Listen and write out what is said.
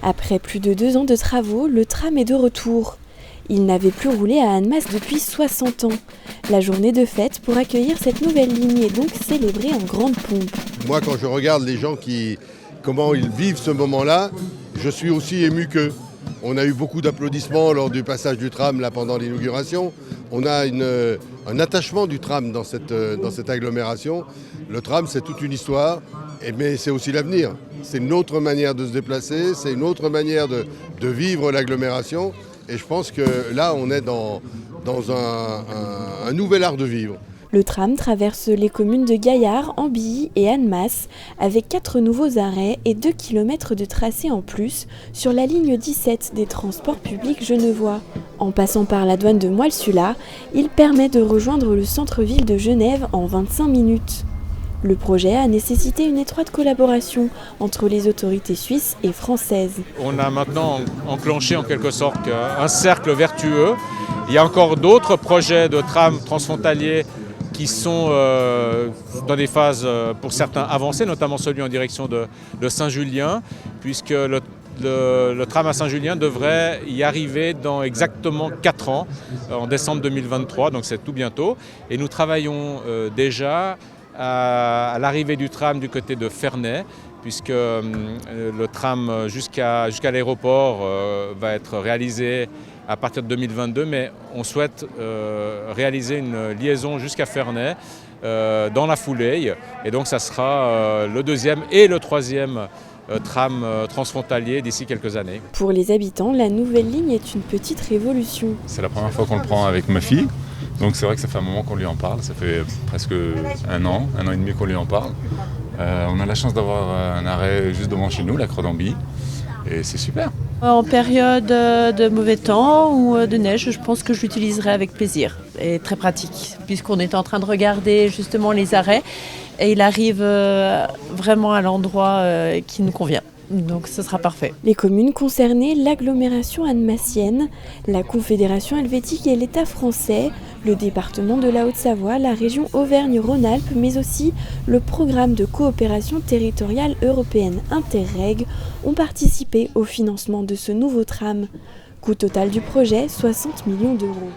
Après plus de 2 ans de travaux, le tram est de retour. Il n'avait plus roulé à Annemasse depuis 60 ans. La journée de fête pour accueillir cette nouvelle ligne est donc célébrée en grande pompe. Moi, quand je regarde les gens comment ils vivent ce moment-là, je suis aussi ému qu'eux. On a eu beaucoup d'applaudissements lors du passage du tram là, pendant l'inauguration. On a un attachement du tram dans cette agglomération. Le tram, c'est toute une histoire, mais c'est aussi l'avenir. C'est une autre manière de se déplacer, c'est une autre manière de vivre l'agglomération. Et je pense que là, on est dans un nouvel art de vivre. Le tram traverse les communes de Gaillard, Ambilly et Annemasse avec 4 nouveaux arrêts et 2 km de tracé en plus sur la ligne 17 des transports publics genevois. En passant par la douane de Moilsula, il permet de rejoindre le centre-ville de Genève en 25 minutes. Le projet a nécessité une étroite collaboration entre les autorités suisses et françaises. On a maintenant enclenché en quelque sorte un cercle vertueux. Il y a encore d'autres projets de tram transfrontaliers qui sont dans des phases pour certains avancées, notamment celui en direction de Saint-Julien, puisque le tram à Saint-Julien devrait y arriver dans exactement 4 ans, en décembre 2023, donc c'est tout bientôt. Et nous travaillons déjà à l'arrivée du tram du côté de Ferney, puisque le tram jusqu'à l'aéroport va être réalisé à partir de 2022, mais on souhaite réaliser une liaison jusqu'à Ferney dans la foulée. Et donc ça sera le 2e et le 3e tram transfrontalier d'ici quelques années. Pour les habitants, la nouvelle ligne est une petite révolution. C'est la première fois qu'on le prend avec ma fille. Donc c'est vrai que ça fait un moment qu'on lui en parle, ça fait presque un an et demi qu'on lui en parle. On a la chance d'avoir un arrêt juste devant chez nous, la Croix d'Ambilly, et c'est super. En période de mauvais temps ou de neige, je pense que je l'utiliserai avec plaisir et très pratique, puisqu'on est en train de regarder justement les arrêts et il arrive vraiment à l'endroit qui nous convient. Donc ce sera parfait. Les communes concernées, l'agglomération annemassienne, la Confédération helvétique et l'État français, le département de la Haute-Savoie, la région Auvergne-Rhône-Alpes, mais aussi le programme de coopération territoriale européenne Interreg ont participé au financement de ce nouveau tram. Coût total du projet, 60 millions d'euros.